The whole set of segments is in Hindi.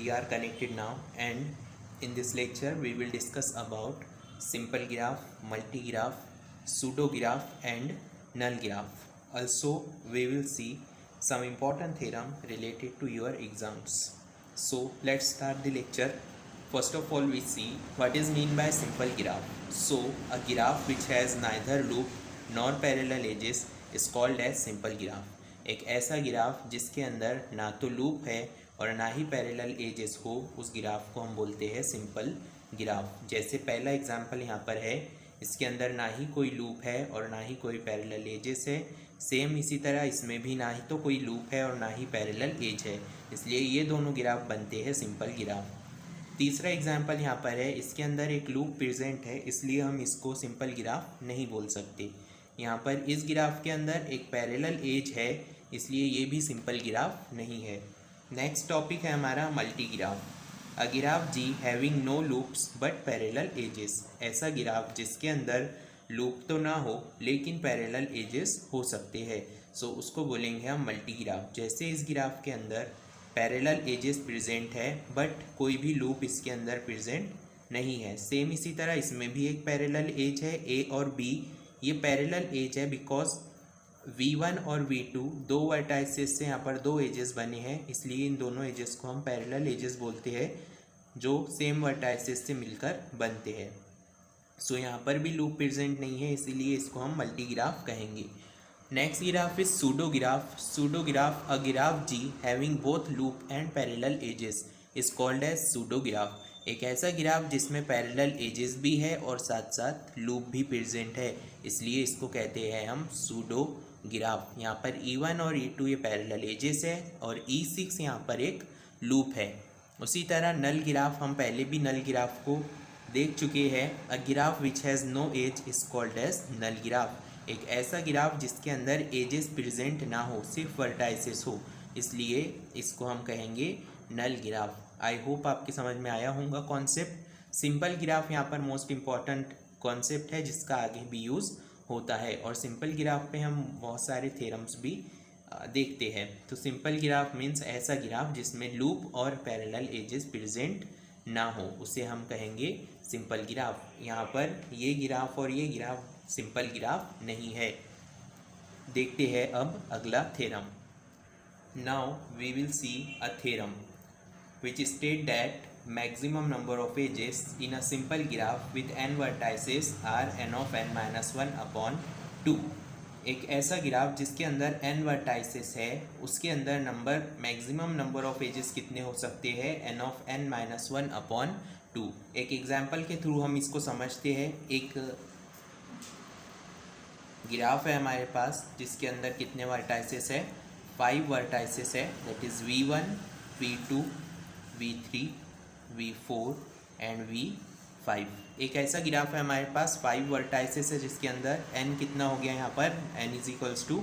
we are connected now, and in this lecture we will discuss about simple graph, multigraph, pseudo graph and null graph. Also we will see some important theorem related to your exams. So let's start the lecture. First of all, we see what is mean by simple graph. So a graph which has neither loop nor parallel edges is called as simple graph. एक ऐसा ग्राफ जिसके अंदर ना तो लूप है और ना ही पैरेलल एजेस हो, उस ग्राफ को हम बोलते हैं सिंपल ग्राफ। जैसे पहला एग्जांपल यहाँ पर है, इसके अंदर ना ही कोई लूप है और ना ही कोई पैरेलल एजेस है। सेम इसी तरह इसमें भी ना ही तो कोई लूप है और ना ही पैरेलल एज है, इसलिए ये दोनों ग्राफ बनते हैं सिंपल ग्राफ। तीसरा एग्जांपल यहाँ पर है, इसके अंदर एक लूप प्रेजेंट है, इसलिए हम इसको सिंपल ग्राफ नहीं बोल सकते। यहाँ पर इस ग्राफ के अंदर एक पैरेलल एज है, इसलिए ये भी सिंपल ग्राफ नहीं है। नेक्स्ट टॉपिक है हमारा multi graph. A graph G having no loops but parallel edges. ऐसा ग्राफ जिसके अंदर लूप तो ना हो लेकिन पैरेलल एजेस हो सकते हैं, सो उसको बोलेंगे हम मल्टी ग्राफ। जैसे इस ग्राफ के अंदर पैरेलल एजेस प्रेजेंट है बट कोई भी लूप इसके अंदर प्रेजेंट नहीं है। सेम इसी तरह इसमें भी एक पैरेलल एज है, ए और बी। ये पैरेलल एज है बिकॉज V1 और V2 दो वर्टाइसेस से यहाँ पर दो एजेस बने हैं, इसलिए इन दोनों एजेस को हम पैरेलल एजेस बोलते हैं जो सेम वर्टाइसेस से मिलकर बनते हैं। सो यहाँ पर भी लूप प्रेजेंट नहीं है, इसीलिए इसको हम मल्टी ग्राफ कहेंगे। Next graph is pseudo graph. Pseudo graph, a graph G having both loop and parallel edges is called as pseudo graph. एक ऐसा ग्राफ जिसमें पैरेलल एजेस भी है और साथ साथ लूप भी प्रेजेंट है, इसलिए इसको कहते हैं हम सूडो ग्राफ। यहाँ पर E1 और E2 ये पैरेलल एजेस है और E6 यहाँ पर एक लूप है। उसी तरह नल ग्राफ, हम पहले भी नल ग्राफ को देख चुके हैं। A graph which has no edge is called as null graph. एक ऐसा ग्राफ जिसके अंदर एजेस प्रेजेंट ना हो, सिर्फ वर्टाइसेस हो, इसलिए इसको हम कहेंगे नल ग्राफ। आई होप आपकी समझ में आया होगा कॉन्सेप्ट। सिंपल ग्राफ यहाँ पर मोस्ट इम्पॉर्टेंट कॉन्सेप्ट है जिसका आगे भी यूज़ होता है, और सिंपल ग्राफ पे हम बहुत सारे थ्योरम्स भी देखते हैं। तो सिंपल ग्राफ मीन्स ऐसा ग्राफ जिसमें लूप और पैरेलल एजेस प्रेजेंट ना हो, उसे हम कहेंगे सिंपल ग्राफ। यहाँ पर ये ग्राफ और ये ग्राफ सिंपल ग्राफ नहीं है। देखते हैं अब अगला theorem. Now we will see a theorem which state that maximum number of edges in a simple graph with n vertices are n of n minus 1 upon 2। एक ऐसा ग्राफ जिसके अंदर n वर्टाइसेस है, उसके अंदर मैक्सिमम नंबर ऑफ एजेस कितने हो सकते हैं, n of n minus 1 upon 2। एक एग्जाम्पल के थ्रू हम इसको समझते हैं। एक ग्राफ है हमारे पास जिसके अंदर कितने वर्टाइसेस है, 5 वर्टाइसेस है, that is V1, V2, V3, V4 and V5। एक ऐसा ग्राफ है हमारे पास 5 वर्टाइसेस है जिसके अंदर n कितना हो गया, यहाँ पर n is equals to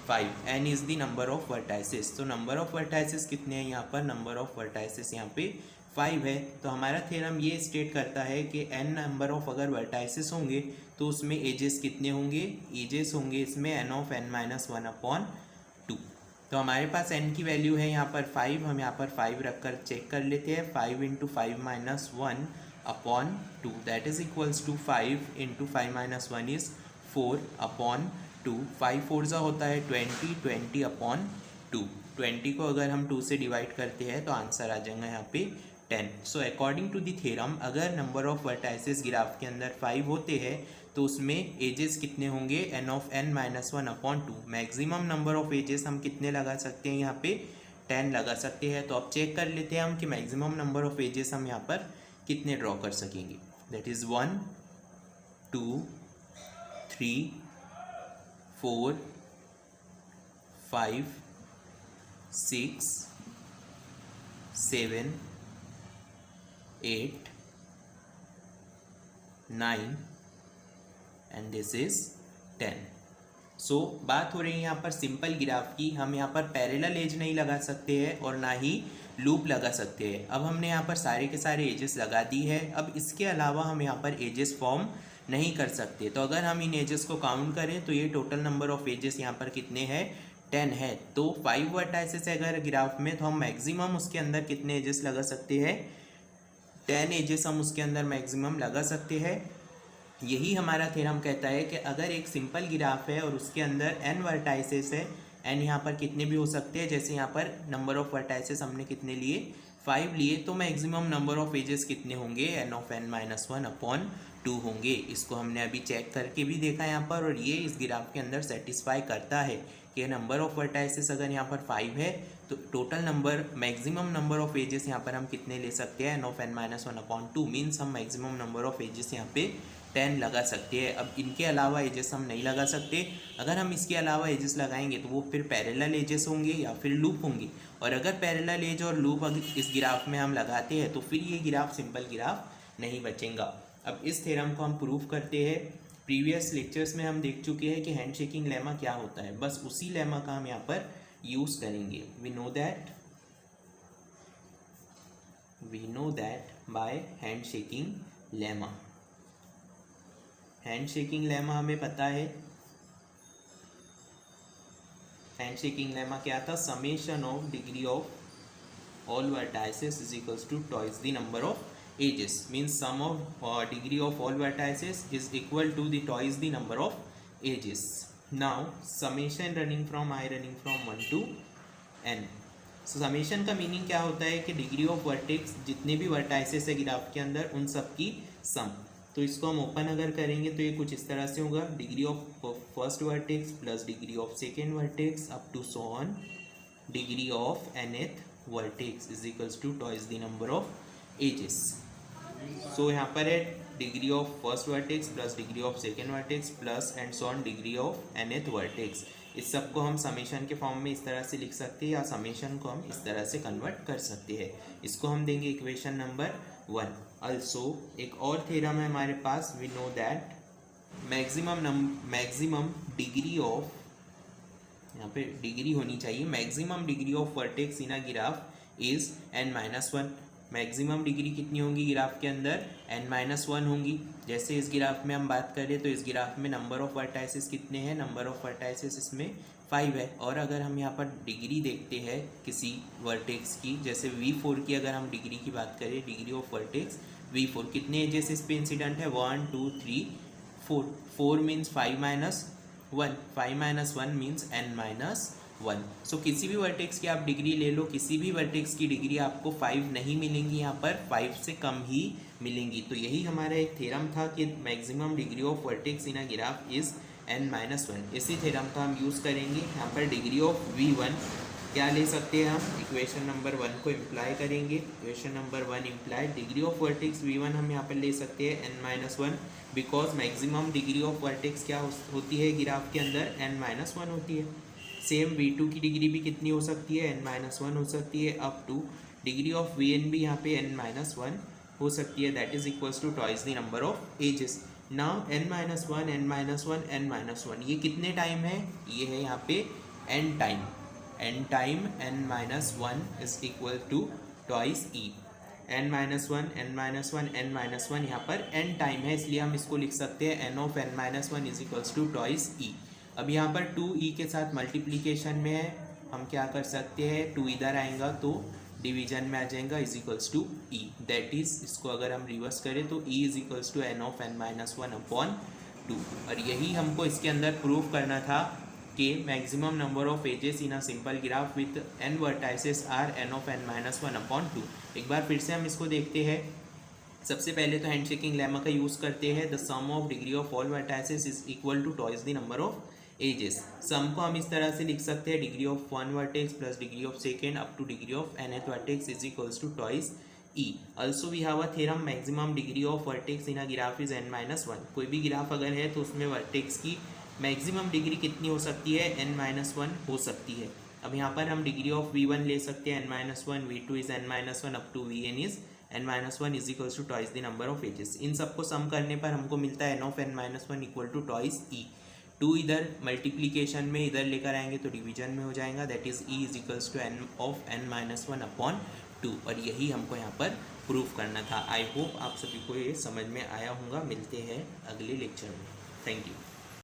5। n is the number of vertices. तो नंबर ऑफ वर्टाइसेस कितने हैं यहाँ पर, नंबर ऑफ वर्टाइसेस यहाँ पे 5 है। तो हमारा थ्योरम ये स्टेट करता है कि n नंबर ऑफ अगर वर्टाइसेस होंगे तो उसमें एजेस कितने होंगे, एजेस होंगे इसमें n of n minus 1 upon 2। तो हमारे पास n की वैल्यू है यहाँ पर 5, हम यहाँ पर 5 रख कर चेक कर लेते हैं। 5 into 5 minus 1 upon 2 that is equals to 5 into 5 minus 1 is 4 upon 2। 5 4 ज़ा होता है 20, 20 अपॉन 2। 20 को अगर हम 2 से डिवाइड करते हैं तो आंसर आ जाएगा यहाँ पे 10। So according to the theorem, अगर नंबर ऑफ वर्टाइसेस ग्राफ के अंदर 5 होते हैं तो उसमें एजेस कितने होंगे, n of n minus 1 upon 2। Maximum number of edges हम कितने लगा सकते हैं, यहाँ पे 10 लगा सकते हैं। तो अब चेक कर लेते हैं हम कि मैक्सिमम नंबर ऑफ एजेस हम यहाँ पर कितने ड्रॉ कर सकेंगे। That is 1, 2, 3, 4, 5, 6, 7, 8, 9 and this is 10। सो बात हो रही है यहाँ पर सिंपल ग्राफ की। हम यहाँ पर पैरेलल एज नहीं लगा सकते हैं और ना ही लूप लगा सकते हैं। अब हमने यहाँ पर सारे के सारे एजेस लगा दी है। अब इसके अलावा हम यहाँ पर एजेस फॉर्म नहीं कर सकते। तो अगर हम इन एजेस को काउंट करें तो ये टोटल नंबर ऑफ एजेस यहाँ पर कितने हैं, 10 है, तो 5 वर्टाइसेस है अगर ग्राफ में, तो हम मैक्सिमम उसके अंदर कितने एजेस लगा सकते हैं, 10 एजेस हम उसके अंदर मैक्सिमम लगा सकते हैं। यही हमारा थ्योरम कहता है कि अगर एक सिंपल ग्राफ है और उसके अंदर n वर्टाइसेस है, n यहाँ पर कितने भी हो सकते हैं, जैसे यहाँ पर नंबर ऑफ वर्टाइसेस हमने कितने लिए, 5 लिए, तो मैक्सिमम नंबर ऑफ एजेस कितने होंगे, n ऑफ n माइनस 1/2 होंगे। इसको हमने अभी चेक करके भी देखा यहाँ पर, और ये इस ग्राफ के अंदर सेटिस्फाई करता है कि नंबर ऑफ वर्टाइसेस अगर यहाँ पर 5 है तो total number, maximum number of edges यहाँ पर हम कितने ले सकते हैं, n of n minus 1/2 means हम मैक्सिमम नंबर ऑफ एजेस यहाँ पे 10 लगा सकते हैं। अब इनके अलावा एजेस हम नहीं लगा सकते, अगर हम इसके अलावा एजेस लगाएंगे तो वो फिर पैरेलल एजेस होंगे या फिर लूप होंगे, और अगर पैरेलल एज और लूप अगर इस ग्राफ में हम लगाते हैं तो फिर ये ग्राफ सिंपल ग्राफ नहीं बचेगा। अब इस थ्योरम को हम प्रूव करते हैं। प्रीवियस लेक्चर्स में हम देख चुके हैं कि हैंडशेकिंग लेमा क्या होता है, बस उसी लेमा का हम यहाँ पर यूज़ करेंगे। We know that by handshaking lemma, handshaking lemma हमें पता है। हैंडशेकिंग लेमा क्या था, summation of degree of all vertices is equals to twice the number of edges, means sum of degree of all vertices is equal to the twice the number of edges. Now summation running from 1 to n। So summation का मीनिंग क्या होता है कि डिग्री ऑफ वर्टेक्स, जितने भी वर्टाइसेस है ग्राफ के अंदर उन सब की सम। तो इसको हम ओपन अगर करेंगे तो ये कुछ इस तरह से होगा, degree of first vertex plus degree of second vertex up to so on degree of nth vertex is equals to twice the number of edges. So यहाँ पर है degree of first vertex plus degree of second vertex plus and so on degree of nth vertex. इस सब को हम समेशन के फॉर्म में इस तरह से लिख सकते हैं, या समेशन को हम इस तरह से कन्वर्ट कर सकते हैं। इसको हम देंगे इक्वेशन नंबर 1। अल्सो एक और थ्योरम है हमारे पास, we know that maximum degree of, यहाँ पे डिग्री होनी चाहिए, maximum degree of vertex in a graph is n-1। Maximum degree कितनी होंगी ग्राफ के अंदर, n-1 होंगी। जैसे इस ग्राफ में हम बात करें तो इस ग्राफ में नंबर ऑफ वर्टाइसेस कितने हैं, नंबर ऑफ वर्टाइसेस इसमें 5 है। और अगर हम यहाँ पर डिग्री देखते हैं किसी वर्टेक्स की, जैसे V4 की अगर हम डिग्री की बात करें, डिग्री ऑफ वर्टेक्स V4, कितने एजेस इस पे इंसिडेंट है, 1 2 3 4। 4 means 5 minus 1, 5 minus 1 means n-1। सो किसी भी वर्टेक्स की आप डिग्री ले लो, किसी भी वर्टेक्स की डिग्री आपको 5 नहीं मिलेंगी, यहाँ पर 5 से कम ही मिलेंगी। तो यही हमारा एक थ्योरम था कि maximum degree of vertex in a graph is n-1। इसी थ्योरम का हम यूज़ करेंगे। यहाँ पर डिग्री ऑफ V1 क्या ले सकते हैं हम, इक्वेशन नंबर 1 को इम्प्लाई करेंगे। Equation number 1 imply degree of vertex V1 हम यहाँ पर ले सकते हैं n-1, because maximum degree of vertex क्या होती है ग्राफ के अंदर, n-1 होती है। सेम V2 की डिग्री भी कितनी हो सकती है, n-1 हो सकती है, up to degree of Vn भी यहाँ पे n-1 हो सकती है, that is equals to twice the number of edges. Now n-1 n-1 n-1 ये कितने टाइम है, ये है यहाँ पे n time, n time n-1 is equal to twice e। n-1 n-1 n-1 यहाँ पर n टाइम है, इसलिए हम इसको लिख सकते हैं n of n-1 is equals to twice e। अब यहाँ पर 2e के साथ मल्टीप्लीकेशन में है, हम क्या कर सकते हैं, 2 इधर आएगा तो डिवीजन में आ जाएगा, is equals to e। That is, इसको अगर हम रिवर्स करें तो e is equals to n of n-1/2। और यही हमको इसके अंदर प्रूव करना था कि maximum number of edges in a simple graph with n vertices are n of n-1/2। एक बार फिर से हम इसको देखते हैं। सबसे पहले तो हैंडशेकिंग लेमा का यूज़ करते हैं, the sum of degree of all vertices is equal to twice the number of edges. Sum को हम इस तरह से लिख सकते हैं, degree of 1 vertex plus degree of second up to degree of nth vertex is equals to twice e। Also we have a theorem, maximum degree of vertex in a graph is n-1। कोई भी ग्राफ अगर है तो उसमें वर्टेक्स की मैक्सिमम डिग्री कितनी हो सकती है, n-1 हो सकती है। अब यहाँ पर हम डिग्री ऑफ V1 ले सकते हैं n-1, V2 is n-1 up to Vn is n-1 is equals to twice the number of edges. इन सबको सम करने पर हमको मिलता है n of n-1 equal to twice e। 2 इधर मल्टीप्लीकेशन में इधर लेकर आएंगे तो डिवीजन में हो जाएगा, that is e is equals to n of n-1/2। और यही हमको यहाँ पर प्रूफ करना था। आई होप आप सभी को ये समझ में आया होगा। मिलते हैं अगले लेक्चर में। Thank you.